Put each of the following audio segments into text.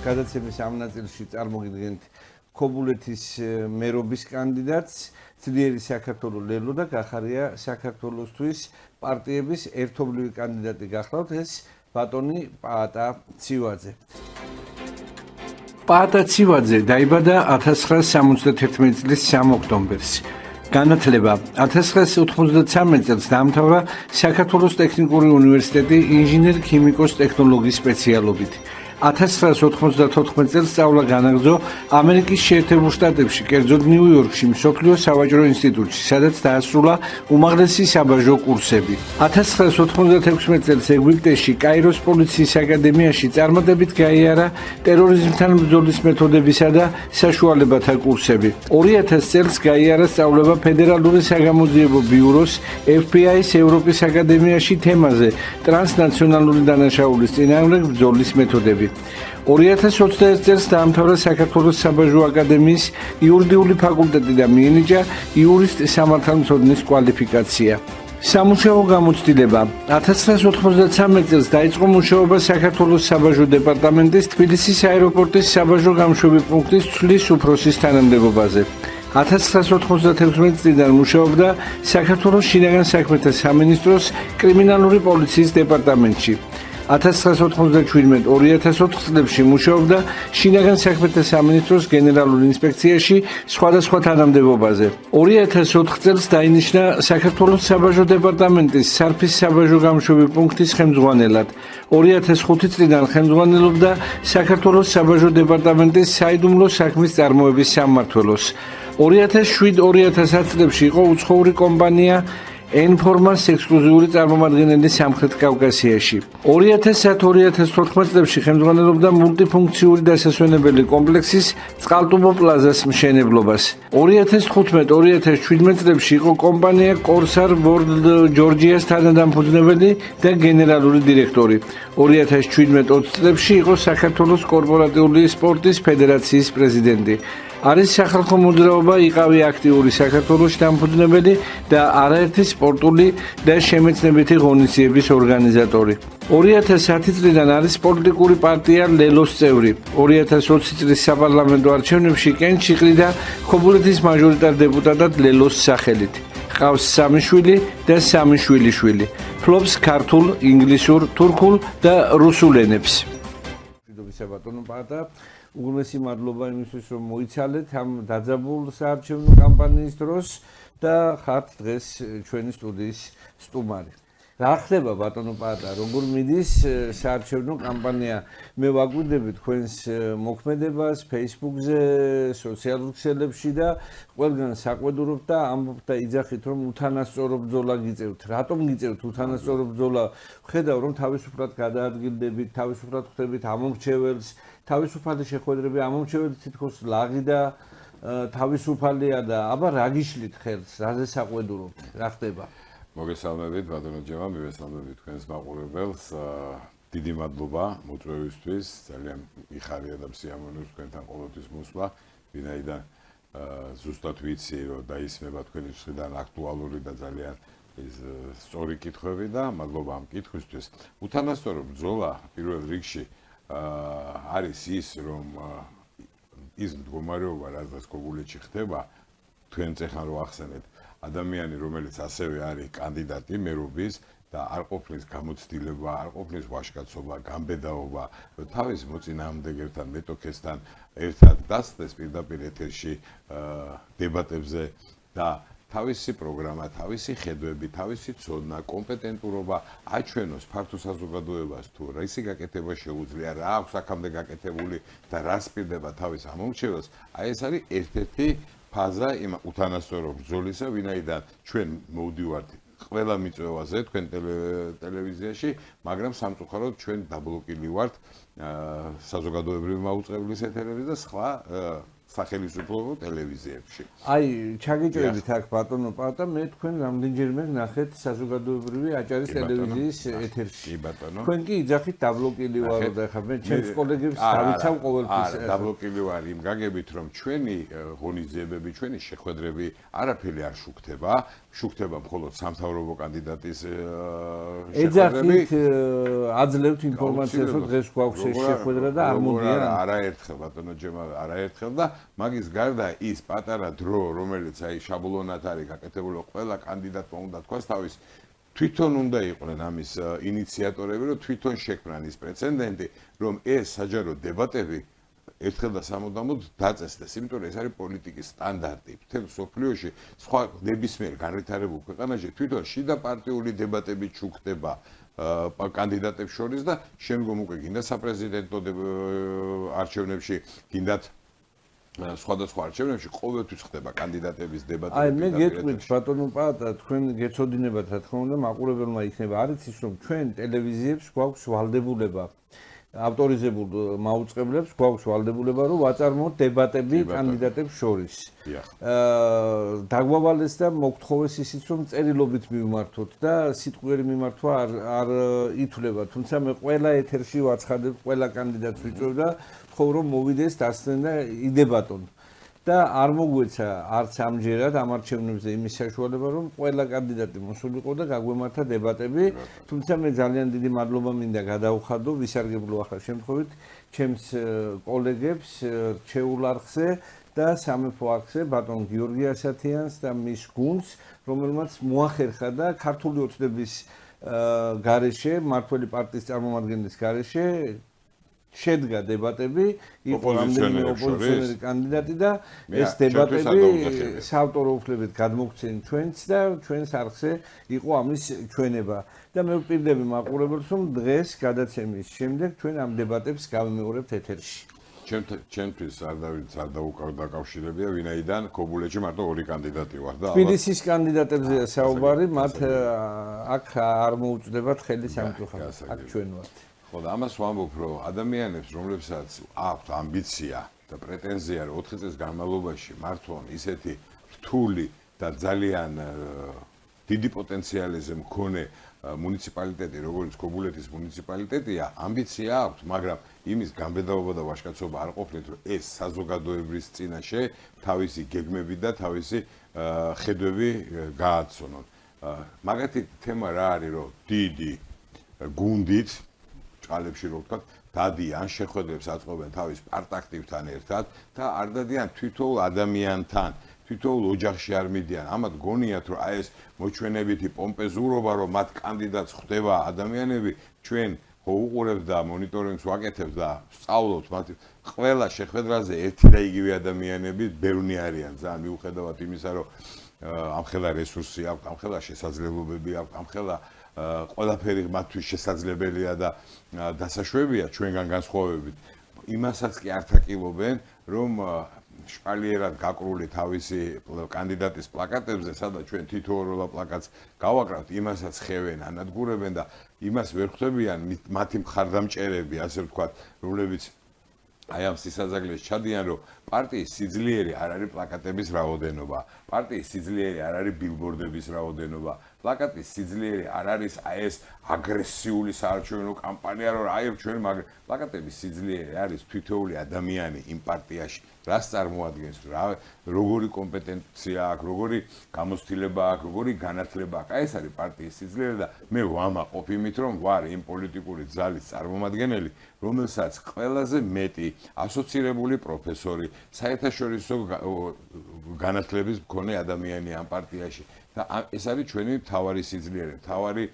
გადაცემის ამ ნაწილში წარმოგიდგენთ ქობულეთის მერობის კანდიდატს, ძლიერი საქართველოს ლელო და გახარია საქართველოსთვის პარტიების ერთობლივი კანდიდატი გახლავთ ეს ბატონი პაატა ცივაძე. პაატა ცივაძე დაიბადა 1971 წლის 3 ოქტომბერს. განათლება 1993 წელს დაამთავრა საქართველოს ტექნიკური უნივერსიტეტი ინჟინერ-ქიმიკოს ტექნოლოგიის სპეციალობით. 1994 წელს სწავლა განაგრძო ამერიკის შეერთებულ შტატებში, კერძოდ ნიუ-იორკში, მსოფლიო სავაჭრო ინსტიტუტში, სადაც დაასრულა უმაღლესი საბაჟო კურსები. 1996 წელს ეგვიპტეში, კაიროს პოლიციის აკადემიაში წარმატებით გაიარა ტერორიზმთან ბრძოლის მეთოდებისა და საშუალებათა კურსები. 2000 წელს გაიარა სწავლება ფედერალური საგამოძიებო ბიუროს FBI-ის ევროპის აკადემიაში თემაზე ტრანსნაციონალური დანაშაულის წინააღმდეგ ბრძოლის მეთოდები. 2021 წელს დაამთავრა საქართველოს საბაჟო აკადემიის იურიდიული ფაკულტეტი და მიენიჭა იურისტ სამართალმცოდნის კვალიფიკაცია. სამუშაო გამოცდილება 1993 წელს დაიწყო მუშაობა საქართველოს საბაჟო დეპარტამენტის თბილისის აეროპორტის საბაჟო გამშვები პუნქტის ცვლის უფროსის თანამდებობაზე. 1996 წლიდან მუშაობდა საქართველოს შინაგან საქმეთა სამინისტროს კრიმინალური პოლიციის დეპარტამენტში. 1997-2004 წლებში მუშაობდა შინაგან საქმეთა სამინისტროს გენერალურ ინსპექციაში სხვადასხვა თანამდებობაზე. 2004 წელს დაინიშნა საქართველოს საბაჟო დეპარტამენტის სარფის საბაჟო გამშვები პუნქტის ხელმძღვანელად. 2005 წლიდან ხელმძღვანელობდა საქართველოს საბაჟო დეპარტამენტის საიდუმლო საქმის წარმოების სამმართველოს. 2007-2010 წლებში იყო უცხოური კომპანია N-Formas ექსკლუზიური წარმომადგენელი სამხრეთ კავკასიაში. 2010-2014 წლებში ხელმძღვანელობდა მულტიფუნქციური დასასვენებელი კომპლექსის წყალტუბო პლაზას მშენებლობას. 2015-2017 წლებში იყო კომპანია Corsar World Georgia-ს თანადამფუძნებელი და გენერალური დირექტორი. 2017-20 წლებში იყო საქართველოს კორპორატიული სპორტის ფედერაციის პრეზიდენტი. არის სახალხო მოძრაობა იყავი აქტიური საქართველოს დამფუძნებელი და არაერთი სპორტული და შემეცნებითი ღონისძიების ორგანიზატორი. 2010 წლიდან არის პოლიტიკური პარტია ლელოს წევრი. 2020 წლის საპარლამენტო არჩევნებში კენჭს იყრიდა ქობულეთის მაჟორიტარ დეპუტატად ლელოს სახელით. ჰყავს 3 შვილი და 3 შვილიშვილი. ფლობს ქართულ, ინგლისურ, თურქულ და რუსულ ენებს. მშვიდობისა ბატონო პაატა, უგუნესი მადლობა იმისთვის, რომ მოიცალეთ ამ დაძაბულ საარჩევნო კამპანიის დროს და ხართ დღეს ჩვენი სტუდიის სტუმარი. რა ხდება ბატონო პაატა, როგორ მიდის საარჩევნო კამპანია? მე ვაკვირდები თქვენს მოქმედებას Facebook-ზე, სოციალურ ქსელებში და ყველგან საყვედურობთ და ამბობთ და იძახით, რომ უთანასწორო ბრძოლა გიწევთ. რატომ გიწევთ უთანასწორო ბრძოლა? ვხედავ, რომ თავისუფლად გადაადგილდებით, თავისუფლად ხვდებით ამომრჩეველს, თავისუფალი შეხვედრები ამომრჩეველს თითქოს ლაღი და თავისუფალია და აბა რა გიშლით ხელს, რაზე საყვედურობთ, რა ხდება? მოგესალმებით ბატონო ჯემა, მივესალმებით თქვენს მაყურებელს. დიდი მადლობა მოწვევისთვის, ძალიან მიხარია და სიამოვნებს თქვენთან ყოველთვის მოსვლა, ვინაიდან ზუსტად ვიცი, რომ დაისმება თქვენი მხრიდან აქტუალური და ძალიან სწორი კითხვები და მადლობა ამ კითხვისთვის. უთანასწორო ბრძოლა პირველ რიგში არის ის, რომ ის მდგომარეობა, რაც ქობულეთში ხდება, თქვენ წეხან რო ახსენეთ, ადამიანი, რომელიც ასევე არის კანდიდატი მერობის და არ ყოფნის გამოცდილება, არ ყოფნის ვაჟკაცობა, გამბედაობა, თავის მოწინააღმდეგებთან, მეტოქესთან ერთად დასწრეს პირდაპირ ეთერში დებატებზე და თავისი პროგრამა, თავისი ხედვები, თავისი ცოდნა, კომპეტენტურობა აჩვენოს ფართო საზოგადოებას თუ რისი გაკეთება შეუძლია, რა აქვს აქამდე გაკეთებული და რა სპირდება თავის ამომრჩეველს, აი ეს არის ერთ-ერთი ფაზა იმ უთანასწორო ბრძოლისა, ვინაიდან ჩვენ მოვდივართ ყველა მიწვევაზე თქვენ ტელევიზიაში, მაგრამ სამწუხაროდ ჩვენ დაბლოკილი ვართ საზოგადოებრივი მაუწყებლის ეთერებზე და სხვა სახელმწიფო ტელევიზიებში. აი, ჩაგიჭერდით აქ ბატონო პაატა, მე თქვენ რამდენჯერმე ნახეთ საზოგადოებრივი აჭარის ტელევიზიის ეთერში. კი ბატონო. თქვენ კი იძახით დაბლოკილი ვარო და ხა მე ჩემს კოლეგებს დავიცავ ყოველთვის. დაბლოკილი ვარ იმ გაგებით, რომ ჩვენი ღონისძიებები, ჩვენი შეხვედრები არაფერი არ შუქდება შუქდება მხოლოდ სამთავრობო კანდიდატის ეძახით აძლევთ ინფორმაციას, რომ დღეს გვაქვს ეს შეხვედრა და არ მოდიან. არაერთხელ ბატონო ჯემა, არაერთხელ და მაგის გარდა ის პატარა დრო, რომელიც აი შაბლონად არის გაკეთებული, ყველა კანდიდატმა უნდა თქვას თავის თვითონ უნდა იყვნენ ამის ინიციატორები, რომ თვითონ შექმნან ის პრეცედენტი, რომ ეს საჯარო დებატები ერთხელ და სამუდამოდ დაწესდეს, იმიტომ რომ ეს არის პოლიტიკის სტანდარტი. მთელ მსოფლიოში სხვა ნებისმიერ განვითარებულ ქვეყანაში თვითონ შიდა პარტიული დებატები ჩუქდება კანდიდატებს შორის და შემდგომ უკვე გინდა საპრეზიდენტო არჩევნებში, გინდათ სხვადასხვა არჩევნებში ყოველთვის ხდება კანდიდატების დებატები. აი მე გეტყვით ბატონო პაატა, თქვენ გეცოდინებათ რა თქმა უნდა, მაყურებელმა იქნება არის ის რომ ჩვენ ტელევიზიებს გვაქვს ვალდებულება ავტორიზებულ მაუწყებლებს გვაქვს ვალდებულება რომ ვაწარმოოთ დებატები კანდიდატებს შორის. დაგვავალეს და მოგთხოვეს ისიც რომ წერილობით მივმართოთ და სიტყვიერი მიმართვა არ ითვლება, თუმცა მე ყველა ეთერში ვაცხადებ, ყველა კანდიდატს ვიწევ და ვთხოვ რომ მოვიდეს დასცენ და იდებატონ. და არ მოგვეცა არც ამჯერად ამ არჩევნებზე იმის საშუალება რომ ყველა კანდიდატი მოსულიყო და გაგვემართა დებატები, თუმცა მე ძალიან დიდი მადლობა მინდა გადავხადო ვისარგებლო ახლა შემთხვევით ჩემს კოლეგებს რჩეულ არხზე და სამეფო არხზე ბატონ გიორგი ასათიანს და მის გუნდს, რომელმაც მოახერხა და ქართული ოცნების გარეშე, მმართველი პარტიის წარმომადგენლის გარეშე შედგა დებატები, იყო რამდენიმე ოპოზიციონერი კანდიდატი და ეს დებატები საავტორო უფლებით გადმოგცენ ჩვენც და ჩვენს არხზე იყო ამის ჩვენება. და მე ვპირდები მაყურებელს, რომ დღეს გადაცემის შემდეგ ჩვენ ამ დებატებს გავიმეორებთ ეთერში. ჩემთვის არ დაკავშირებია, ვინაიდან ქობულეთში მარტო 2 კანდიდატი ვარ და თბილისის კანდიდატებზეა საუბარი, მათ აქ არ მოუწდებათ ხელი სამწუხაროდ, აქ ჩვენ ვართ. ხო და ამას ვამბობ, რომ ადამიანებს, რომლებსაც აქვთ ამბიცია და პრეტენზია, რომ 4 წლის განმავლობაში მართონ ისეთი რთული და ძალიან დიდი პოტენციალიზე მქონე მუნიციპალიტეტი, როგორც ქობულეთის მუნიციპალიტეტია, ამბიცია აქვთ, მაგრამ იმის განბედაობა და ვაჟკაცობა არ ყოფილით, რომ ეს საზოგადოებრივ წინაშე თავისი გეგმები და თავისი ხედვები გააცნონ. მაგათი თემა რა არის, რომ დიდი გუნდით ჭალებში რო ვთქვათ, დადიან შეხვედრებს აწყობენ თავის პარტაქტივთან ერთად და არ დადიან თვითოულ ადამიანთან, თვითოულ ოჯახში არ მიდიან. ამათ გონიათ, რომ აი ეს მოჩვენებითი პომპეზურობა, რომ მათ კანდიდატს ხვდება ადამიანები, ჩვენ ხო უყურებთ და მონიტორინგს ვაკეთებთ და ვსწავლობთ მათ ყველა შეხვედრაზე ერთი და იგივე ადამიანები ბევრი არიან, ძალიან მიუხედავად იმისა, რომ ამხელა რესურსი აქვს, ამხელა შესაძლებლობები აქვს, ამხელა ყველაფერი მათთვის შესაძლებელია და დასაშვებია ჩვენგან განსხვავებით. იმასაც კი არ თაკილობენ, რომ შპალიერად გაკრული თავისი კანდიდატის პლაკატებზე, სადაც ჩვენ თითოეულ პლაკატს გავაკრავთ, იმასაც ხევენ, ანადგურებენ და იმას ვერ ხვდებიან მათი მხარდამჭერები, ასე ვთქვათ, რომლებიც აი ამ სისაძაგლეს ჩადიან, რომ პარტიის სიძლიერე არ არის პლაკატების რაოდენობა, პარტიის სიძლიერე არ არის ბილბორდების რაოდენობა, პლაკატის სიძლიერე არ არის აი ეს აგრესიული საარჩევნო კამპანია, რომ აი ჩვენ პლაკატების სიძლიერე არის თითოეული ადამიანი იმ პარტიაში, რას წარმოადგენს, როგორი კომპეტენცია აქვს, როგორი გამოცდილება აქვს, როგორი განათლება აქვს. აი ეს არის პარტიის სიძლიერე და მე ვამაყობ იმით, რომ ვარ იმ პოლიტიკური ძალის წარმომადგენელი, რომელსაც ყველაზე მეტი ასოცირებული პროფესორი, საერთაშორისო განათლების მქონე ადამიანია ამ პარტიაში. და ეს არის ჩვენი მთავარი სიძლიერე, მთავარი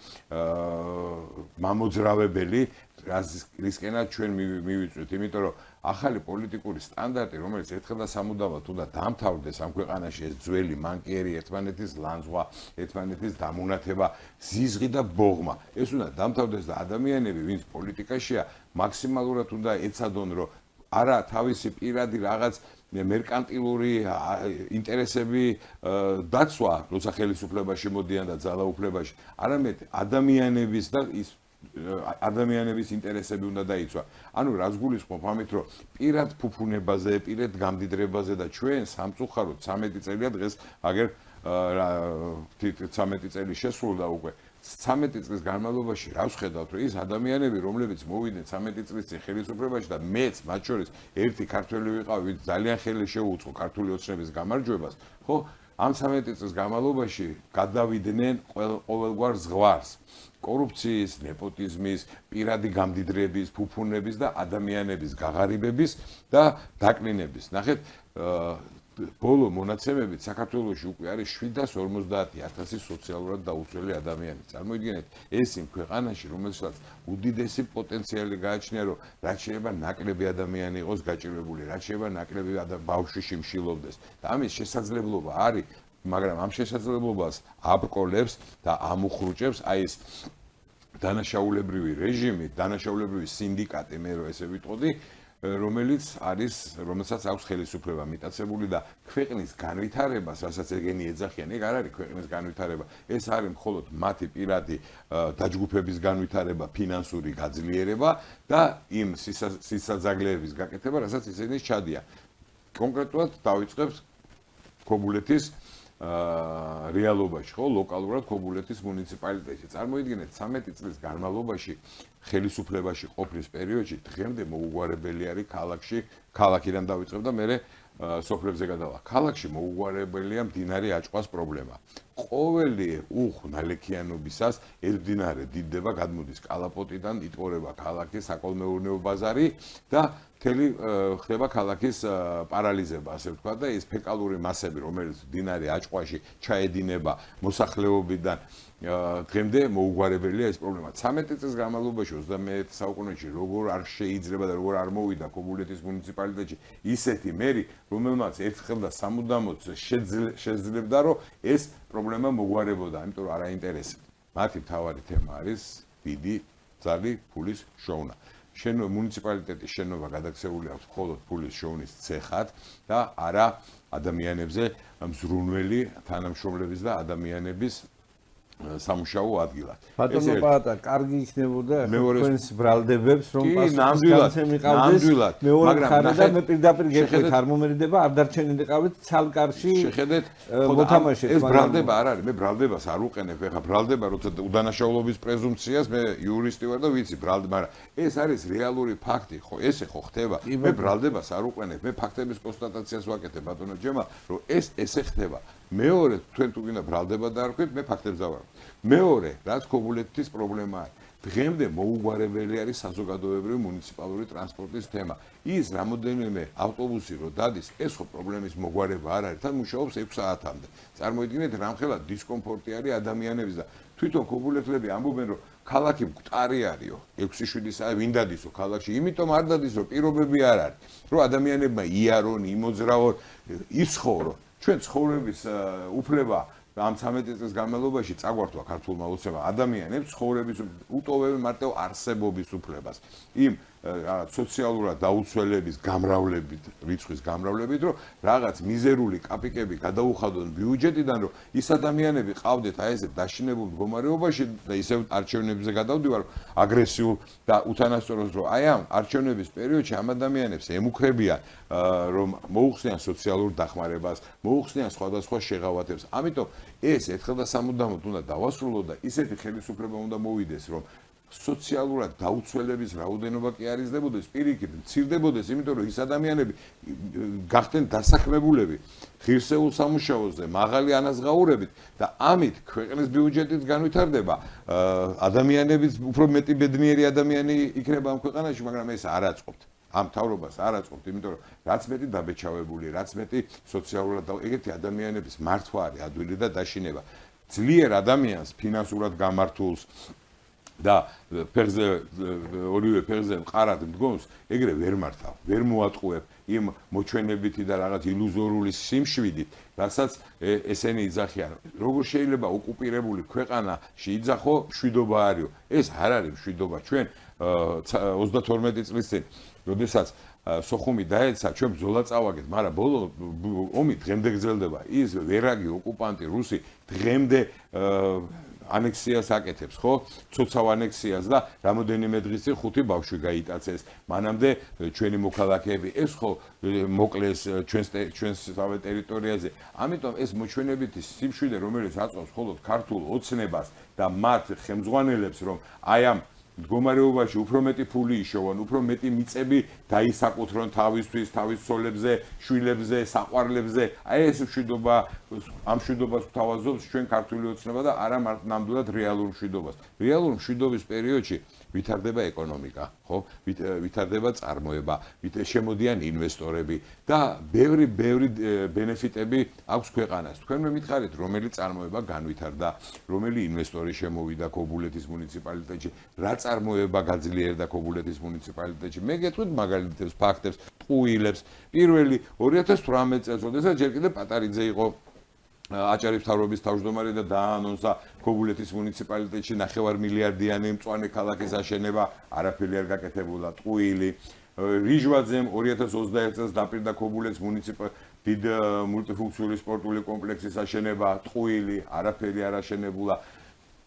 მამოძრავებელი, რისკენაც ჩვენ მივიწვით, იმიტომ რომ ახალი პოლიტიკური სტანდარტი, რომელიც ერთხელ და სამუდამოდ უნდა დამთავრდეს ამ ქვეყანაში, ეს ძველი მანკიერი ერთმანეთის ლანძღვა, ერთმანეთის დამონათება, ზიზღი და ბოღმა. ეს უნდა დამთავრდეს და ადამიანები, ვინც პოლიტიკაშია, მაქსიმალურად უნდა ეცადონ, რომ არა თავისი პირადი რაღაც მერკანტილური ინტერესები დაცვა, როცა ხელისუფლებაში მოდიან და ძალაუფლებაში, არამედ ადამიანების და ის ადამიანების ინტერესები უნდა დაიცვა. ანუ რაც გულისხმობ ამით, რომ პირად ფუფუნებაზე, პირად გამდიდრებაზე და ჩვენ სამწუხაროდ 13 წელია დღეს აგერ 13 წელი შესრულდა უკვე. 13 წლის განმავლობაში რა ვხედავთ, რომ ის ადამიანები, რომლებიც მოვიდნენ 13 წლის წინ ხელისუფლებაში და მეც მათ შორის ერთი ქართველი ვიყავ, ვინც ძალიან ხელი შეუწყო ქართული ოცნების გამარჯვებას, ხო? ამ 13 წლის განმავლობაში გადავიდნენ ყოველგვარ ზღვარს. კორუფციის, ნეპოტიზმის, პირადი გამდიდრების, ფუფუნების და ადამიანების გაღარიბების და დაკლინების. ნახეთ, ბოლო მონაცემებით საქართველოში უკვე არის 750,000 სოციალურად დაუცველი ადამიანი. წარმოიდგინეთ, ეს იმ ქვეყანაში, რომელსაც უდიდესი პოტენციალი გააჩნია, რომ რაც შეიძლება ნაკლები ადამიანი იყოს გაჭირვებული, რაც შეიძლება ნაკლები ბავშვი შიმშილობდეს. და ამის შესაძლებლობა არის, მაგრამ ამ შესაძლებლობას აბკოლებს და ამუხრუჭებს აი ეს დანაშაულებრივი რეჟიმი, დანაშაულებრივი სინდიკატი, მე რო ესე ვიტყოდი, რომელსაც აქვს ხელისუფლება მიტაცებული და ქვეყნის განვითარებას, რასაც ეგენი ეძახიან, ეგ არ არის ქვეყნის განვითარება, ეს არის მხოლოდ მათი პირადი დაჯგუფების განვითარება, ფინანსური გაძლიერება და იმ სისაძაგლეების გაკეთება, რასაც ისინი ჩადიან. კონკრეტულად დავიწყებთ ქობულეთის რეალობაში, ხო, ლოკალურად ქობულეთის მუნიციპალიტეტში. წარმოიდგინეთ, 13 წლის განმავლობაში ხელისუფლებაში ყოფნის პერიოდში დღემდე მოუგვარებელი არის ქალაქიდან დავიწყებ და მერე სოფლებზე გადავალ. ქალაქში მოუგვარებელია მდინარე აჭყვას პრობლემა. ყოველი ნალექიანობისას ეს მდინარე დიდდება, გადმოდის კალაპოტიდან, იტყორება ქალაქის საკოლმეურნეო ბაზარი და მთელი ხდება ქალაქის პარალიზება, ასე ვთქვა და ეს ფეკალური მასები, რომელიც მდინარე აჭყვაში ჩაედინება მოსახლეობიდან, დღემდე მოუგვარებელია ეს პრობლემა. 13 წლის განმავლობაში 21 საუკუნეში როგორ არ შეიძლება და როგორ არ მოვიდა ქობულეთის მუნიციპალიტეტში ისეთი მერი, რომელმაც ერთხელ და სამუდამოდ შეძლებდა, რომ ეს პრობლემა მოგვარებოდა, იმიტომ რომ არ აინტერესებდა. მათი მთავარი თემა არის დიდი ძალი ფულის შოვნა. მუნიციპალიტეტის შენობა გადაქცეული აქვს მხოლოდ ფულის შოვნის ცეხად და არა ადამიანებზე მზრუნველი თანამშრომლების და ადამიანების სამუშაო ადგილად. ბატონო პაატა, კარგი იქნებოდა თქვენს ბრალდებებს, რომ პასუხისგანცემიყავდეს, მეორე მხარე და მე პირდაპირ გეტყვით, არ მომერიდება, არ დარჩენილიყავით ცალკარში მოთამაშეთ. ეს ბრალდება არ არის, მე ბრალდებას არ უყენებ, ეხლა ბრალდება, როცა უდანაშაულობის პრეზუმპციას, მე იურისტი ვარ და ვიცი ბრალდება, მაგრამ ეს არის რეალური ფაქტი, ხო, ესე ხო ხდება. მე ბრალდებას არ უყენებ, მე ფაქტების კონსტატაციას ვაკეთებ, ბატონო ჯემა, რომ ესე ხდება. მეორე, თქვენ თუ გინდა ბრალდება დაარქვით, მე ფაქტებს დავარქვით. მეორე, რაც ქობულეთის პრობლემა არის. დღემდე მოუგვარებელი არის საზოგადოებრივი მუნიციპალური ტრანსპორტის თემა. ის რამოდენიმე ავტობუსი რო დადის, ეს ხო პრობლემის მოგვარება არ არის, თან მუშაობს 6 საათამდე. წარმოიდგინეთ, რამხელა დისკომფორტი არის ადამიანების და თვითონ ქობულეთლები ამბობენ, რომ ქალაქი მკვდარი არისო, 6-7 საათი ვინ დადისო ქალაქში, იმიტომ არ დადის, რომ პირობები არ არის, რომ ადამიანებმა იარონ, იმოძრავონ, იცხოვრო. ჩვენ ცხოვრების უფლება ამ 13 წლის განმავლობაში წაგვართვა ქართულმა ოცნებამ ადამიანებს ცხოვრების უტოვებენ მარტო არსებობის უფლებას. იმ სოციალურად დაუცველების გამრავლებით, რიცხვის გამრავლებით, რომ რაღაც მიზერული კაპიკები გადაუხადონ ბიუჯეტიდან, რომ ის ადამიანები ყავდეთ აი ესე დაშინებულ მდგომარეობაში და ისევ არჩევნებზე გადავდივარ აგრესიულ და უთანასწოროს, რომ აი ამ არჩევნების პერიოდში ამ ადამიანებს ემუქრებიან, რომ მოუხსნიან სოციალურ დახმარებას, მოუხსნიან სხვადასხვა შეღავათებს. ამიტომ ეს ერთხელ და სამუდამოდ უნდა დავასრულოთ და ისეთი ხელისუფლება უნდა მოვიდეს, რომ სოციალურად დაუცველების რაოდენობა კი არ იზრდებოდეს, პირიქით მცირდებოდეს, იმიტომ რომ ის ადამიანები გახდნენ დასაქმებულები ღირსეულ სამუშაოზე, მაღალი ანაზღაურებით და ამით ქვეყნის ბიუჯეტიც განვითარდება, ადამიანების უფრო მეტი ბედნიერი ადამიანი იქნება ამ ქვეყანაში, მაგრამ ეს არ აწყობთ. ამ თავრობას არ აწყობთ, იმიტომ რომ რაც მეტი დაბეჭავებული, რაც მეტი სოციალურად ეგეთი ადამიანების მართვა არის ადვილი და დაშინება. ძლიერ ადამიანს ფინანსურად გამართულს და ორივე ფერზე მყარად მდგომს, ეგრე ვერ მართავ, ვერ მოატყუებ იმ მოჩვენებითი და რაღაც ილუზორული სიმშვიდით, რასაც ესენი იძახიან. როგორ შეიძლება ოკუპირებული ქვეყანაში იძახო მშვიდობა არისო? ეს არ არის მშვიდობა. ჩვენ 32 წლის წინ, როდესაც სოხუმი დაეცა, ჩვენ ბრძოლა წავაგეთ, მაგრამ ბოლო ომი დღემდე გრძელდება. ის ვერაგი ოკუპანტი რუსი დღემდე ანექსიას აკეთებს, ხო? ცოცავ ანექსიას და რამოდენიმე დღის წინ 5 ბავშვი გაიტაცეს. მანამდე ჩვენი მოქალაქეები ეს ხო მოკლეს ჩვენს თავე ტერიტორიაზე. ამიტომ ეს მოჩვენებითი სიმშვიდე, რომელიც აწვავს მხოლოდ ქართულ ოცნებას და მათ ხელმძღვანელებს, რომ აი ამ მდგომარეობაში უფრო მეტი ფული იშოვონ, უფრო მეტი მიწები დაისაკუთრონ თავისთვის, თავის ცოლებზე, შვილებზე, საყვარლებზე. აი ეს მშვიდობა, ამ მშვიდობას გვთავაზობს ჩვენ ქართული ოცნება და არა ნამდვილად რეალურ მშვიდობას. რეალურ მშვიდობის პერიოდში ვითარდება ეკონომიკა, ხო? ვითარდება წარმოება, შემოდიან ინვესტორები და ბევრი ბენეფიტები აქვს ქვეყანას. თქვენ მე მითხარით, რომელი წარმოება განვითარდა, რომელი ინვესტორი შემოვიდა ქობულეთის მუნიციპალიტეტში, რა წარმოება გაძლიერდა ქობულეთის მუნიციპალიტეტში. მე გეტყვით მაგალითებს, ფაქტებს, ტყუილებს. პირველი 2018 წელს, როდესაც ჯერ კიდევ პატარიძე იყო აჭარის მთავრობის თავმჯდომარე და დაანონსა ქობულეთის მუნიციპალიტეტში 9 მილიარდიანი მწვანე ქალაქის აშენება, არაფერი არ გაკეთებულა, ტყუილი. რიჟვაძემ 2021 წელს დაპირდა ქობულეთის დიდ მულტიფუნქციური სპორტული კომპლექსის აშენება, ტყუილი, არაფერი არ აშენებულა.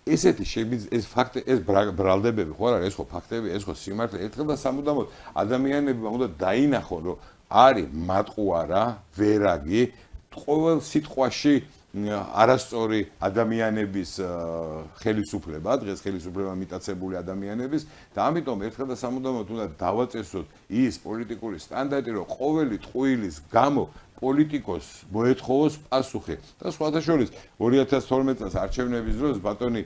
ესეთი ეს ფაქტი, ეს ბრალდებები ხო არა, ეს ხო ფაქტები, ეს ხო სიმართლე. ერთხელ და სამუდამოდ ადამიანებმა უნდა დაინახონ, რომ არის მატყუარა, ვერაგი, ყოველ სიტყვაში არასწორი ადამიანების ხელისუფლება, დღეს ხელისუფლება მიტაცებული ადამიანების და ამიტომ ერთხელ და სამუდამოდ უნდა დავაწესოთ ის პოლიტიკური სტანდარტი, რომ ყოველი ტყუილის გამო პოლიტიკოს მოეთხოვოს პასუხი. და სხვათა შორის 2012 წელს არჩევნების დროს ბატონი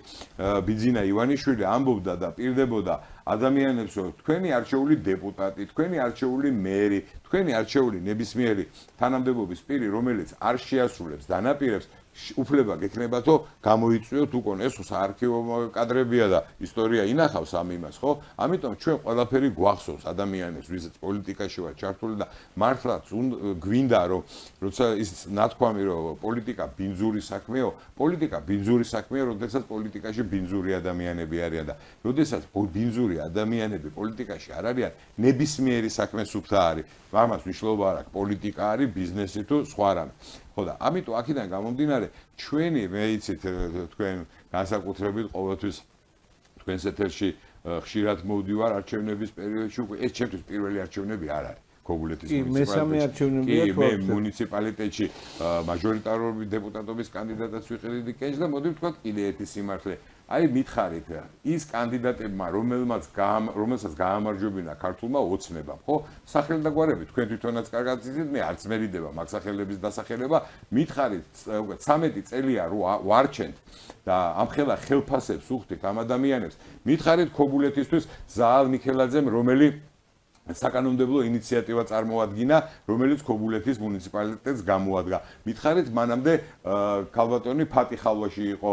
ბიძინა ივანიშვილი ამბობდა და პირდებოდა ადამიანებს, რომ თქვენი არჩეული დეპუტატი, თქვენი არჩეული მერი, თქვენი არჩეული ნებისმიერი თანამდებობის პირი, რომელიც არ შეასრულებს დანაპირებს, უფლება გექნებათო გამოიწვიოთ უკონ. ეს საარქივო კადრებია და ისტორია ინახავს ამ იმას, ხო? ამიტომ ჩვენ ყველაფერი გვახსოვს ადამიანებს, ვისაც პოლიტიკაში ვარ ჩართული და მართლაც გვინდა რომ როცა ის ნათქვამი რომ პოლიტიკა ბინძური საქმეო, პოლიტიკა ბინძური საქმეა, როდესაც პოლიტიკაში ბინძური ადამიანები არიან და როდესაც ბინძური ადამიანები პოლიტიკაში არ არიან, ნებისმიერი საქმე სუფთა არის. ამას მნიშვნელობა არ აქვს, პოლიტიკა არის, ბიზნესი თუ სხვა რამე. ხო და ამიტომ აქედან გამომდინარე ჩვენი მე იცით თქვენ განსაკუთრებით ყოველთვის თქვენს ეთერში ხშირად მოვდივარ არჩევნების პერიოდში უკვე ეს ჩემთვის პირველი არჩევნები არ არის ქობულეთის მუნიციპალიტეტში. მე მუნიციპალიტეტში მაჟორიტარული დეპუტატობის კანდიდატად ვიყიდი კენჭ და მოდი ვთქვათ კიდე ერთი სიმართლე. აი მითხარით ის კანდიდატებმა რომელსაც გაამარჯვებინა ქართულმა ოცნებამ, ხო? სახელდაგვარები თქვენ თვითონაც კარგად იცით, მე არც მერიდება მაგ სახელების დასახელება, მითხარით 13 წელია რო ვარჩენთ და ამხელა ხელფასებს უხდით ამ ადამიანებს. მითხარით ქობულეთისთვის ზაალ მიქელაძემ, რომელი საკანონმდებლო ინიციატივა წარმოადგინა, რომელიც ქობულეთის მუნიციპალიტეტს გამოადგა. მითხარით მანამდე ქალბატონი ფატი ხალვაში იყო,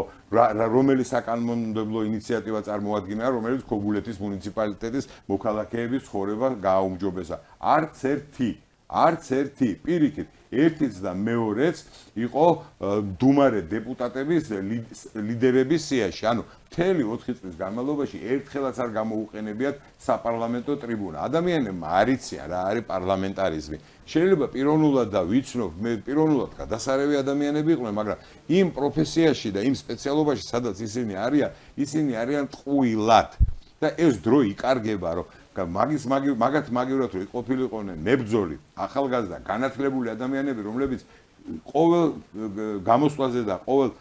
რომელიც საკანონმდებლო ინიციატივა წარმოადგინა, რომელიც ქობულეთის მუნიციპალიტეტის მოქალაქეების ცხოვრება გააუმჯობესა. არც ერთი პირიქით ერთიც და მეორეც იყო დუმარე დეპუტატების ლიდერების სიაში. ანუ მთელი 4 წლის განმავლობაში ერთხელაც არ გამოუყენებიათ საპარლამენტო ტრიბუნა. ადამიანებმა არ იციან რა არის პარლამენტარიზმი. შეიძლება პიროვნულად და ვიცნობ, მე პიროვნულად გადასარევი ადამიანები იყვნენ, მაგრამ იმ პროფესიაში და იმ სპეციალობაში, სადაც ისინი არიან ტყუილად. და ეს დრო იკარგება, რომ მაგათ რომ იყოფილიყვნენ მებრძოლი, ახალგაზრდა, განათლებული ადამიანები, რომლებიც ყოველ გამოსვლაზე და ყოველ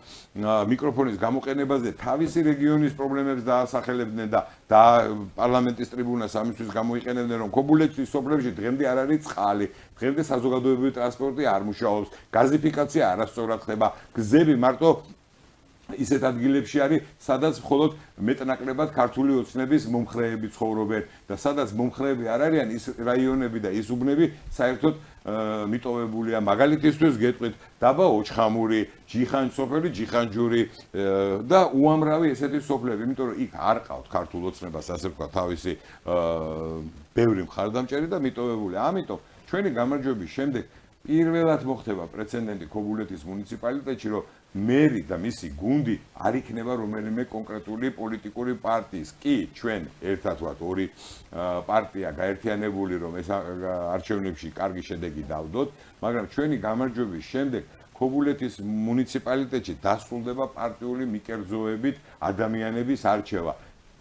მიკროფონის გამოყენებაზე თავისი რეგიონის პრობლემებს დაასახელებდნენ და პარლამენტის ტრიბუნას ამისთვის გამოიყენებდნენ, რომ ქობულეთის სოფლებში დღემდე არ არის წყალი, დღემდე საზოგადოებრივი ტრანსპორტი არ მუშაობს, გაზიფიკაცია არასწორად ხდება, გზები მარტო ისეთ ადგილებში არის, სადაც მხოლოდ მეტნაკლებად ქართული ოცნების მომხრეები ცხოვრობენ და სადაც მომხრეები არ არიან, ის რაიონები და ის უბნები საერთოდ მიტოვებულია. მაგალითისთვის გეტყვით დაბა ოჩხამური, ჯიხანსოფელი, ჯიხანჯური და უამრავი ესეთი სოფლები, იმიტომ რომ იქ არ ყავთ ქართულ ოცნებას, ასე ვთქვათ, თავისი ბევრი მხარდამჭერი და მიტოვებული. ამიტომ ჩვენი გამარჯვების შემდეგ პირველად მოხდება პრეცედენტი ქობულეთის მუნიციპალიტეტში, რომ მერი და მისი გუნდი არ იქნება რომელიმე კონკრეტული პოლიტიკური პარტიის. კი, ჩვენ ერთად ვართ ორი პარტია გაერთიანებული, რომ ეს არჩევნებში კარგი შედეგი დავდოთ, მაგრამ ჩვენი გამარჯვების შემდეგ ქობულეთის მუნიციპალიტეტში დასრულდება პარტიული მიკერძოებით ადამიანების არჩევა.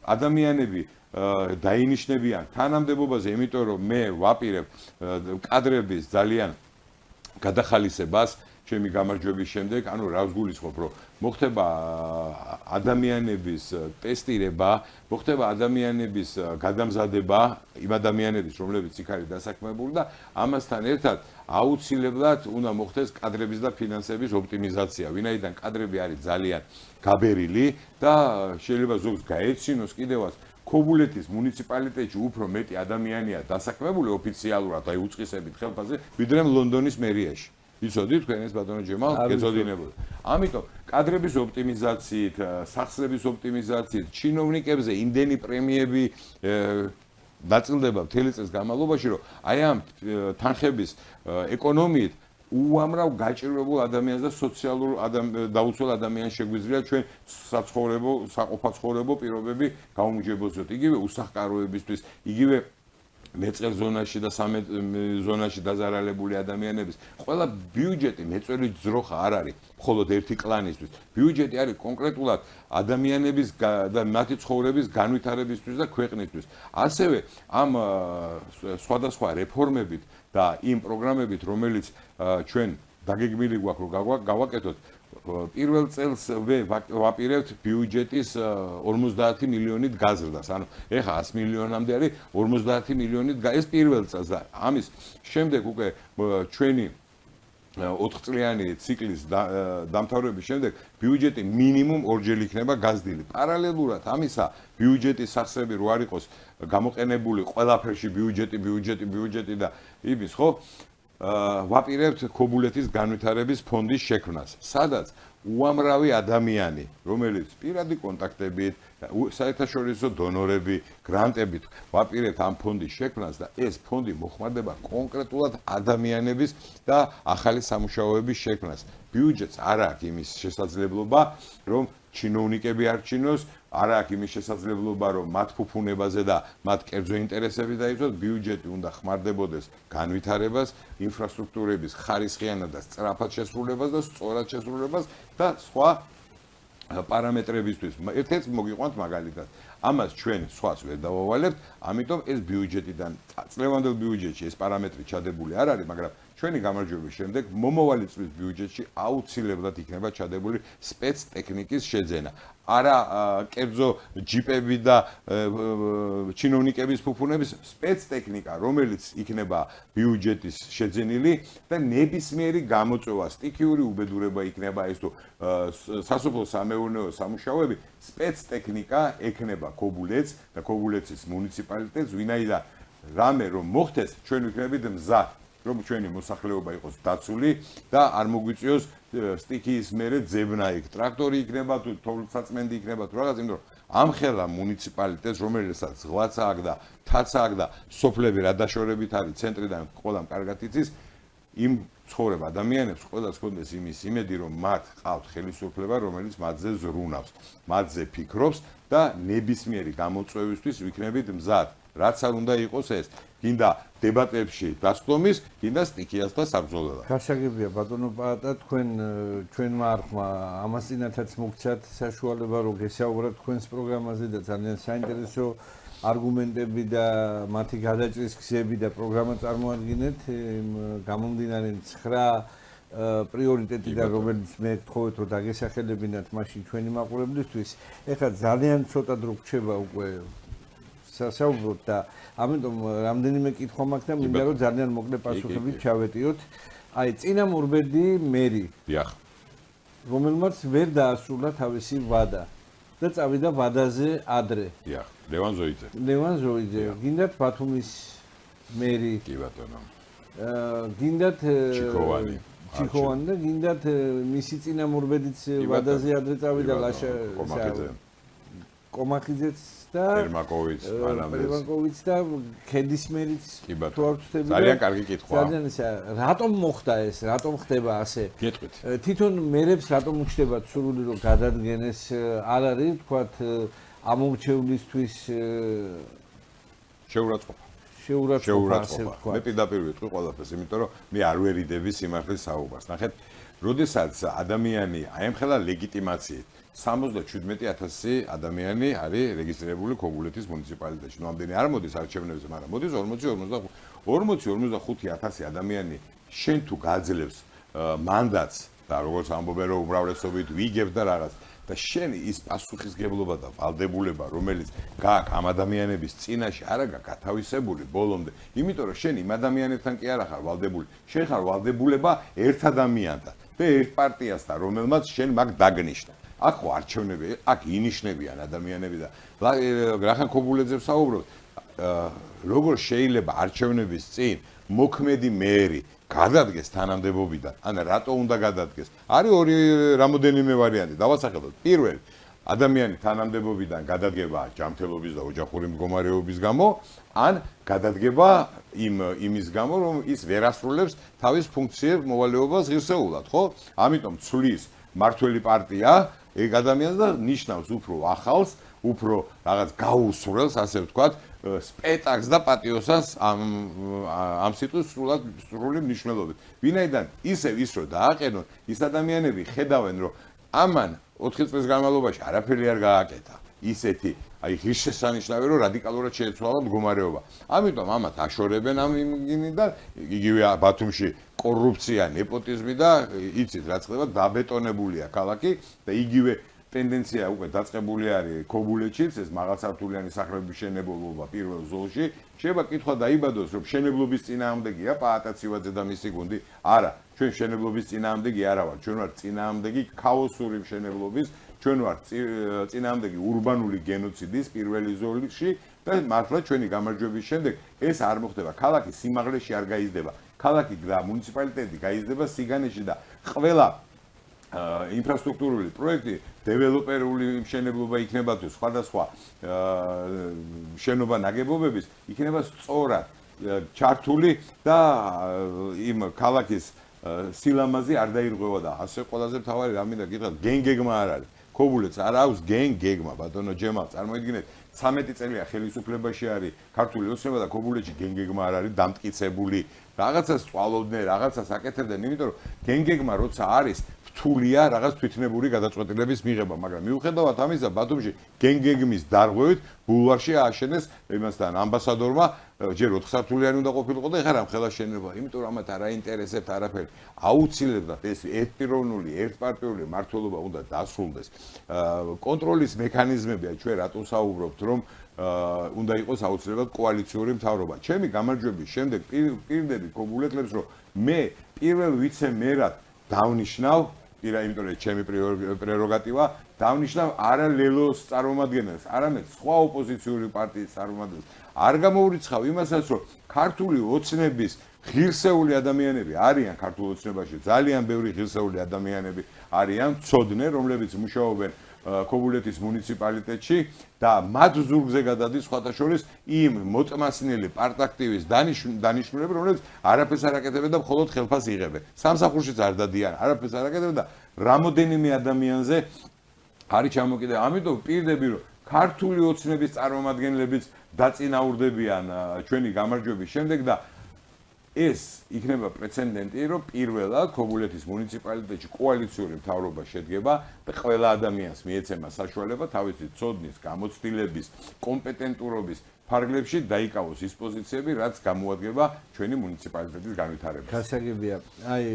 ადამიანები დაინიშნებიან თანამდებობაზე, იმიტომ რომ მე ვაპირებ კადრების ძალიან გადახალისებას, ჩემი გამარჯვების შემდეგ, ანუ რას გულისხმობ, რომ მოხდება ადამიანების ტესტირება, მოხდება ადამიანების გადამზადება, იმ ადამიანების, რომლებიც იქ არის დასაქმებული და ამასთან ერთად აუცილებლად უნდა მოხდეს კადრების და ფინანსების ოპტიმიზაცია, ვინაიდან კადრები არის ძალიან გაბერილი და შეიძლება ზოგს გაეცინოს კიდევაც ქობულეთის მუნიციპალიტეტში უფრო მეტი ადამიანია დასაქმებული ოფიციალურად, აი უწყისებით ხელფასზე, ვიდრე ლონდონის მერიაში. იცოდით თქვენ ეს ბატონო ჯემალ, გეცოდინებოდა. ამიტომ კადრების ოპტიმიზაციით, სახსრების ოპტიმიზაციით, ჩინოვნიკებზე იმდენი პრემიები დაწილდება მთელი წლის განმავლობაში, რომ აი ამ თანხების ეკონომიით უამრავ გაჭირვებულ ადამიანს და სოციალურ დაუცველ ადამიანს შეგვიძლია ჩვენ საცხოვრებო, საყოფაცხოვრებო პირობები გაუმჯობესოთ. იგივე უსახკაროებისთვის, იგივე მეწყერ ზონაში და სამედ ზონაში დაზარალებული ადამიანების ყველა ბიუჯეტი მეწველი ძროხა არ არის მხოლოდ ერთი კლანისთვის. ბიუჯეტი არის კონკრეტულად ადამიანების და მათი ცხოვრების განვითარებისთვის და ქვეყნისთვის. ასევე ამ სხვადასხვა რეფორმებით და იმ პროგრამებით, რომელიც ჩვენ დაგეგმილი გვაქვს, რომ გავაკეთოთ, პირველ წელს ვაპირებთ ბიუჯეტის 50 მილიონით გაზრდას. ანუ ეხა 100 მილიონამდე არის 50 მილიონით ეს პირველ წელს და ამის შემდეგ უკვე ჩვენი 4 წლიანი ციკლის დამთავრების შემდეგ ბიუჯეტი მინიმუმ ორჯერ იქნება გაზრდილი. პარალელურად ამისა ბიუჯეტის სახსრები რო არ იყოს გამოყენებული ყველაფერში ბიუჯეტი და იმის ხო ვაპირებთ ქობულეთის განვითარების ფონდის შექმნას, სადაც უამრავი ადამიანი, რომელიც პირადი კონტაქტებით, საერთაშორისო დონორები, გრანტებით ვაპირებთ ამ ფონდის შექმნას და ეს ფონდი მოხმარდება კონკრეტულად ადამიანების და ახალი სამუშაოების შექმნას. ბიუჯეტს არ აქვს იმის შესაძლებლობა, რომ ჩინოვნიკები არჩინოს, არ აქვს იმის შესაძლებლობა, რომ მათ ფუფუნებაზე და მათ კერძო ინტერესები დაიცვათ, ბიუჯეტი უნდა ხმარდებოდეს განვითარებას, ინფრასტრუქტურების ხარისხიანად და სწრაფად შესრულებას და სწორად შესრულებას და სხვა პარამეტრებისთვის. ერთ-ერთ მოგიყვანთ მაგალითად. ამას ჩვენ სხვას ვერ დავავალებთ, ამიტომ ეს ბიუჯეტიდან წლევანდელ ბიუჯეტში ეს პარამეტრი ჩადებული არ არის, მაგრამ ჩვენი გამარჯვების შემდეგ მომავალი წლის ბიუჯეტში აუცილებლად იქნება ჩადებული სპეცტექნიკის შეძენა. არა კერძო ჯიპები და ჩინოვნიკების ფუფუნების სპეცტექნიკა, რომელიც იქნება ბიუჯეტის შეძენილი და ნებისმიერი გამოწვევა, სტიქიური უბედურება იქნება ეს თუ სასოფლო-სამეურნეო სამუშაოები, სპეცტექნიკა ექნება ქობულეთს და ქობულეთის მუნიციპალიტეტს, ვინაიდან რამე რომ მოხდეს, ჩვენ ვიქნებით მზად რომ ჩვენი მოსახლეობა იყოს დაცული და არ მოგვიწიოს სტიქიის მერე ძებნა იქ. ტრაქტორი იქნება თუ თოვლსაწმენდი იქნება თუ რაღაც, იმიტომ რომ ამხელა მუნიციპალიტეტს, რომელსაც ზღვაცა აქვს და თაცა აქვს და სოფლები რა დაშორებით არის ცენტრიდან ყველამ კარგად იცის, იმ ცხოვრებ ადამიანებს ყველას ჰქონდეს იმის იმედი, რომ მათ ყავთ ხელისუფლება, რომელიც მათზე ზრუნავს, მათზე ფიქრობს და ნებისმიერი გამოწვევისთვის ვიქნებით მზად. რაც არ უნდა იყოს ეს, გინდა დებატებში დასწრომის, გინდა სტიქიას და საბრძოლველად. გასაგებია ბატონო პაატა, ჩვენმა არხმა ამასინათაც მოგცათ საშუალება, რომ გესაუბროთ თქვენს პროგრამაზე და ძალიან საინტერესო არგუმენტები და მათი გადაჭრის გზები და პროგრამა წარმოადგენთ, გამომდინარე 9 პრიორიტეტიდან, რომელიც მე გთხოვეთ, რომ დაგესახელებინათ მაშინ ჩვენი მაყურებლისთვის. ეხლა ძალიან ცოტა დრო გრჩება უკვე სასაუბროთ და ამიტომ რამდენიმე კითხვა მაქვს და მინდა რომ ძალიან მოკლე პასუხებით ჩავეტიოთ. აი წინამორბედი მერი, დიახ, რომელმაც ვერ დაასრულა თავისი ვადა და წავიდა ვადაზე ადრე. დიახ, ლევან ზოიძე. ლევან ზოიძე, გინდათ ბათუმის მერი. კი ბატონო. გინდათ ჩიქოვანი და გინდათ მისი წინამორბედიც ვადაზე ადრე წავიდა ლაშა კომახიძეც და ერმაკოვიც, ერმაკოვიც და ქედისმერიც თუ არ ვწდები. ძალიან კარგი კითხვა. ძალიან ისა, რატომ მოხდა ეს? რატომ ხდება ასე? გეტყვით. თვითონ მერებს რატომ უჩნდებათ სურვილი რომ გადადგენეს? არ არის თქვათ ამომრჩევლისთვის შეურაცხყოფა. მე პირდაპირ ვიტყვი ყველაფერს, იმიტომ რომ მე არ ვერიდები სიმართლის საუბარს. ნახეთ, როდესაც ადამიანი აი ამ ხელა ლეგიტიმაციით 77,000 ადამიანი არის რეგისტრირებული ქობულეთის მუნიციპალიტეტში. ნუ ამდენი არ მოდის არჩევნებზე, მაგრამ მოდის 40-45,000 ადამიანი. შენ თუ გაძლევს მანდატს და როგორც ამბობენ რომ უმრავლესობით ვიგებ და რაღაც და შენ ის პასუხისგებლობა და ვალდებულება რომელიც გააქვს ამ ადამიანების წინაშე არა გათავისებული ბოლომდე იმიტომ რომ შენ იმ ადამიანებთან კი არა ხარ ვალდებული შენ ხარ ვალდებულება ერთ ადამიანთან და ერთ პარტიასთან რომელმაც შენ მაგ დაგნიშნა აქ ხო არჩევნები აქ ინიშნებიან ადამიანები და რახან ქობულეძე ვსაუბრობ როგორ შეიძლება არჩევნების წინ მოქმედი მერი გადადგეს თანამდებობიდან, ან რატო უნდა გადადგეს? არის ორი რამოდენიმე ვარიანტი. დავასახელოთ. პირველი, ადამიანი თანამდებობიდან გადადგება ჯანმრთელობის და ოჯახური მდგომარეობის გამო, ან გადადგება იმის გამო, რომ ის ვერ ასრულებს თავის ფუნქციებს მოვალეობას ღირსეულად, ხო? ამიტომ ცვლის მართველი პარტია ეგ ადამიანს და ნიშნავს უფრო ახალს, უფრო რაღაც გაუსრელს, ასე ვთქვათ, სპექტაკლს და პატიოსას ამ სიტყვის სრული მნიშვნელობით. ვინაიდან ისევ ის რომ დააყენონ, ის ადამიანები ხედავენ, რომ ამან 4 წლის განმავლობაში არაფერი არ გააკეთა. ისეთი, აი ღირსშესანიშნავი რომ რადიკალურად შეეცვალა მდგომარეობა. ამიტომ ამათ აშორებენ ამ იმიდან, იგივე ბათუმში კორუფცია, ნეპოტიზმი და იცით რა ხდება, დაბეტონებულია ქალაქი და იგივე ტენდენცია უკვე დაწყებული არის ქობულეთშიც, ეს მაღალსართულიანი სახლების მშენებლობა პირველ ზოლში. შეიძლება კითხვა დაიბადოს, რომ მშენებლობის წინააღმდეგია პაატაცივაძე და მისი გუნდი. არა, ჩვენ მშენებლობის წინააღმდეგი არა ვართ, ჩვენ ვართ წინააღმდეგი ქაოსური მშენებლობის, ჩვენ ვართ წინააღმდეგი ურბანული გენოციდის პირველი ზოლში და მართლა ჩვენი გამარჯვების შემდეგ ეს არ მოხდება. ქალაქი სიმაღლეში არ გაიზრდება. ქალაქი და მუნიციპალიტეტი გაიზრდება სიგანეში და ყველა ინფრასტრუქტურული პროექტი დეველოპერული მშენებლობა იქნება თუ სხვადასხვა შენობა ნაგებობების იქნება სწორად ჩართული და იმ ქალაქის სილამაზე არ დაირღვევა და ასე ყველაზე მთავარი რამე და გითხრათ გენგეგმა არ არის ქობულეთს არ აქვს გენგეგმა ბატონო ჯემალ წარმოიდგინეთ 13 წელია ხელისუფლებაში არის ქართული ოცნება და ქობულეთში გენგეგმა არ არის დამტკიცებული რაღაცას სწავლობდნენ რაღაცას აკეთებდნენ იმიტომ რომ გენგეგმა როცა არის რთულია რაღაც თვითნებური გადაწყვეტილების მიღება, მაგრამ მიუხედავად ამისა, ბათუმში გენგეგმის დარღვევით ბულვარში ააშენეს იმასთან ამბასადორმა ჯერ 4 სართულიანი უნდა ყოფილიყო და ეხლა რამხელა შენება, იმიტომ რომ ამათ არ აინტერესებთ არაფერი. აუცილებლად ეს ერთპიროვნული, ერთპარტიული მმართველობა უნდა დასრულდეს. კონტროლის მექანიზმებია ჩვენ რატო საუბრობთ, რომ უნდა იყოს აუცილებლად კოალიციური მთავრობა. ჩემი გამარჯვების შემდეგ პირდები ქობულეთლებს, რომ მე პირველ ვიცე-მერად დავნიშნავ იმიტომ რომ ჩემი პრეროგატივა დავნიშნავ არა ლელოს წარმომადგენელს, არამედ სხვა ოპოზიციური პარტიის წარმომადგენელს. არ გამოურიცხავ იმასაც, რომ ქართული ოცნების ღირსეული ადამიანები არიან ქართულ ოცნებაში, ძალიან ბევრი ღირსეული ადამიანები არიან, ცოდნე, რომლებიც მუშაობენ ქობულეთის მუნიციპალიტეტში და მათ ზურგზე გადადის სხვათა შორის იმ მოტმასნელი პარტაქტივის დანიშნულები, რომლებიც არაფერს არ აკეთებენ და მხოლოდ ხელფას იღებენ. სამსახურშიც არ დადიან, არაფერს არ აკეთებენ და რამოდენიმე ადამიანზე არის ჩამოკიდებული. ამიტომ პირდები, რომ ქართული ოცნების წარმომადგენლებიც დაწინაურდებიან ჩვენი გამარჯვების შემდეგ და ეს იქნება პრეცედენტი, რომ პირველად ქობულეთის მუნიციპალიტეტში კოალიციური მთავრობა შედგება და ყველა ადამიანს მიეცემა საშუალება თავისი ცოდნის, გამოცდილების, კომპეტენტურობის ფარგლებში დაიკავოს ის პოზიციები, რაც გამოადგება ჩვენი მუნიციპალიტეტის განვითარებას. გასაგებია, აი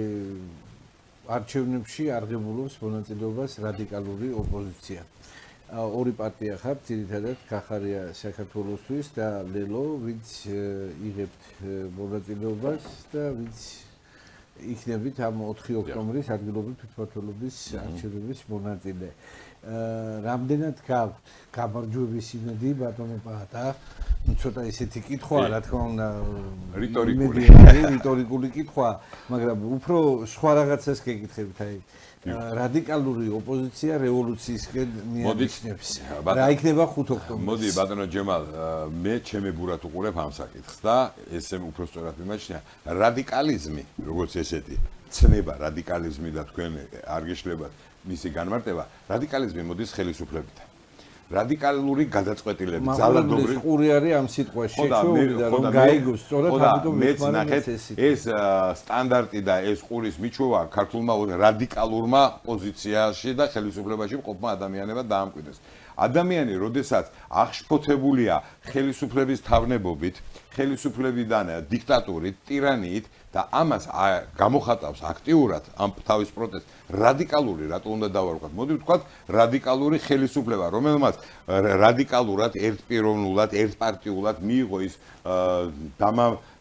არჩევნებში არღებულობს მონაწილეობას რადიკალური ოპოზიცია. ორი პარტია ხართ, ძირითადად გახარია საქართველოსთვის და ლელო, ვინც იღებთ მონაწილეობას და ვინც იქნებით ამ 4 ოქტომბრის ადგილობრივი თვითმმართველობის არჩევნების მონაწილე. რამდენად გაქვთ გამარჯვების იმედი ბატონო პაატა? ცოტა ისეთი კითხვა, რა თქმა უნდა, რიტორიკული კითხვა, მაგრამ უფრო სხვა რაღაცას გეკითხებით, აი რადიკალური ოპოზიცია რევოლუციისკენ მიანიშნებს. რა იქნება 5 ოქტომბერს? მოდი ბატონო ჯემალ, მე ჩემი ბურად უყურებ ამ საკითხს და ესე უფრო სწორად მიმაჩნია რადიკალიზმი, როგორც ესეთი ცნება რადიკალიზმი და თქვენ არ გეშლებათ მისი განმარტება, რადიკალიზმი მოდის ხელისუფლებიდან. რადიკალური გადაწყვეტილები, ძალადობრივი ყური არის ამ სიტყვაში, შეჩვეულდა რომ გაიგოს სწორად ამიტომ მეც ეს სტანდარტი და ეს ყურის მიჩვევა ქართულმა რადიკალურმა პოზიციაში და ხელისუფლებაში მყოფმა ადამიანებად დაამკვიდრეს. ადამიანი, როდესაც აღშფოთებულია ხელისუფლების თავნებობით, ხელისუფლებიდან დიქტატურით, ტირანიით და ამას გამოხატავს აქტიურად ამ თავის პროტესტს, რადიკალური, რატო უნდა დავარქვათ? მოდი ვთქვათ, რადიკალური ხელისუფლება, რომელმაც რადიკალურად, ერთპიროვნულად, ერთპარტიულად მიიღო ის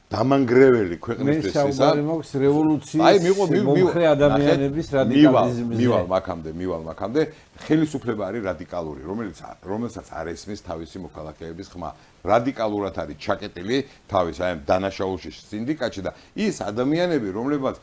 დამანგრეველი ქვეყნისთვის ისა. მე საუბარი მაქვს რევოლუციის მომხრე ადამიანების რადიკალიზმზე. მივალ მაქამდე, ხელისუფლება არის რადიკალური, რომელსაც არ ესმის თავისი მოქალაქეების ხმა. რადიკალურად არის ჩაკეტილი თავის აი ამ დანაშაულში სინდიკატში და ის ადამიანები, რომლებმაც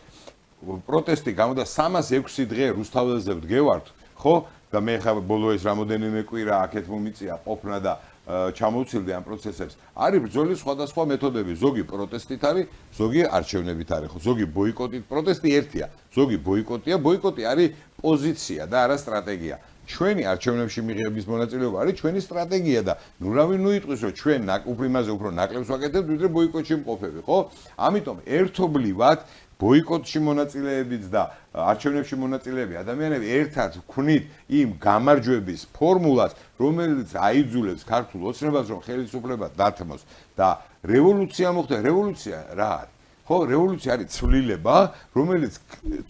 პროტესტი გამოდა 306 დღე რუსთაველზე ვდგევართ, ხო? და მე ხა ბოლო ეს რამოდენიმე კვირა აქეთ მომიწია ყოფნა და ჩამოვცილდი ამ პროცესებს. არის ბრძოლის სხვადასხვა მეთოდები, ზოგი პროტესტით არის, ზოგი არჩევნებით არის, ხო? ზოგი ბოიკოტით, პროტესტი ერთია. ზოგი ბოიკოტია, ბოიკოტი არის პოზიცია და არა სტრატეგია. ჩვენი არჩევნებში მიღების მონაწილეობა არის ჩვენი სტრატეგია და ნუ რავი ნუ იტყვის რომ ჩვენ იმაზე უფრო ნაკლებს ვაკეთებთ, ვიდრე ბოიკოტში მყოფები, ხო? ამიტომ ერთობლივად ბოიკოტში მონაწილეებიც და არჩევნებში მონაწილეები ადამიანები ერთად ვქნით იმ გამარჯვების ფორმულას, რომელიც აიძულებს ქართულ ოცნებას, რომ ხელისუფლება დათმოს და რევოლუცია მოხდა. რევოლუცია რა არის? ხო, რევოლუცია არის ცვლილება, რომელიც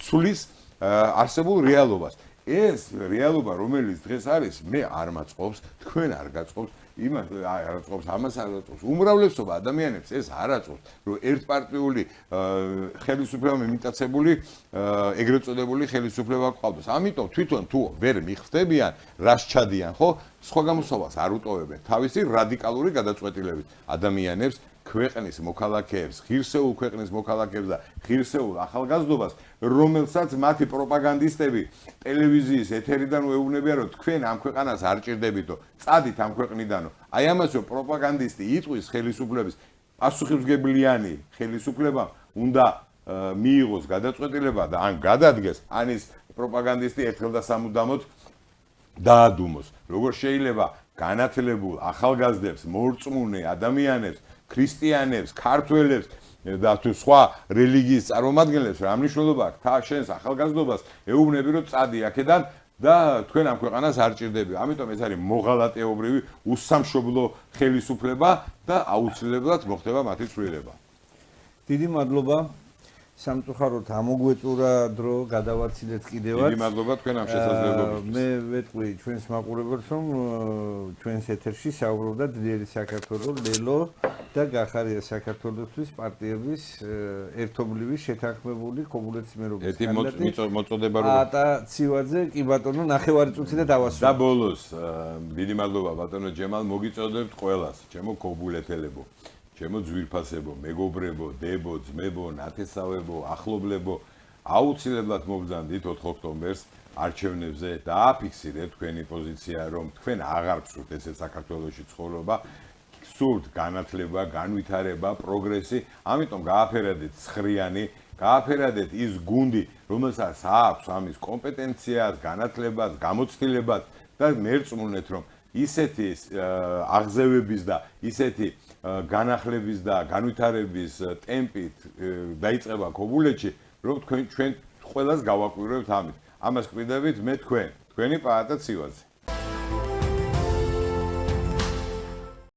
ცვლის არსებულ რეალობას. ეს რეალობა, რომელიც დღეს არის, მე არ მაწყობს, თქვენ არ გაწყობს, იმას არ აწყობს, ამას არ აწყობს. უმრავლესობა ადამიანებს ეს არ აწყობს, რომ ერთპარტიული ხელისუფლება მიმიტაცებული, ეგრეთ წოდებული ხელისუფლება გყავდეს. ამიტომ თვითონ თუ ვერ მიხვდებიან, რას ჩადიან, ხო? სხვა გამოსავალს არ უტოვებენ. თავისი რადიკალური გადაწყვეტილებით ადამიანებს ქვეყნის მოქალაქეებს, ღირსეულ ქვეყნის მოქალაქეებს და ღირსეულ ახალგაზრდობას, რომელსაც მათი პროპაგანდისტები ტელევიზიის ეთერიდან უეუბნებიან, რომ თქვენ ამ ქვეყანას არ ჭირდებითო, წადით ამ ქვეყნიდანო. აი ამას რომ პროპაგანდისტი იტყვის ხელისუფლების პასუხისმგებლიანი ხელისუფლება უნდა მიიღოს გადაწყვეტილება და ან გადადგეს, ან ის პროპაგანდისტი ერთხელ და სამუდამოდ დაადუმოს. როგორ შეიძლება განათლებულ ახალგაზრდებს, მორწმუნე ადამიანებს, ქრისტიანებს, ქართველებს და თუ სხვა რელიგიის წარმომადგენლებს რა მნიშვნელობა აქვს? თა შენს ახალგაზრდობას ეუბნები რომ წადი აქედან და თქვენ ამ ქვეყანას არ ჭირდებია. ამიტომ ეს არის მოღალატეობრივი უსამშობლო ხელისუფლება და აუცილებლად მოხდება მათი ცვლილება. დიდი მადლობა. სამწუხაროდ ამოგვეწურა დრო, გადავაცილეთ კიდევაც. დიდი მადლობა თქვენ ამ შესაძლებლობისთვის. მე ვეთყვი ჩვენს მაყურებელს, რომ ჩვენს ეთერში საუბრობდა ძლიერი საქართველო, ლელო და გახარია საქართველოსთვის პარტიების ერთობლივი შეთანხმებული კომუნისტმერობის კანდიდატი. ერთი მოწოდება რო ატა ცივაძე, კი ბატონო, ნახევარი წუთი და დავასრულე. და ბოლოს დიდი მადლობა ბატონო ჯემალ, მოგიწოდებთ ყველას, ჩემო ქობულეთელებო. ჩემო ძვირფასებო, მეგობრებო, დებო, ძმებო, ნათესავებო, ახლობლებო, აუცილებლად მობრძანდით 4 ოქტომბერს არჩევნებზე და აფიქსირეთ თქვენი პოზიცია, რომ თქვენ აღარ გსურთ ესეთ საქართველოში ცხოვრება, გსურთ განათლება, განვითარება, პროგრესი, ამიტომ გააფერადეთ ცხრიანი, გააფერადეთ ის გუნდი, რომელსაც აქვს ამის კომპეტენციას, განათლებას, გამოცდილებას და მერწმუნეთ, რომ ისეთი აღზევების და ისეთი განახლების და განვითარების ტემპით დაიწყება ქობულეთში, რომ ჩვენ ყველას გავაკვირვებთ ამით. ამას კვირდებით მე თქვენი პაატა ცივაძე.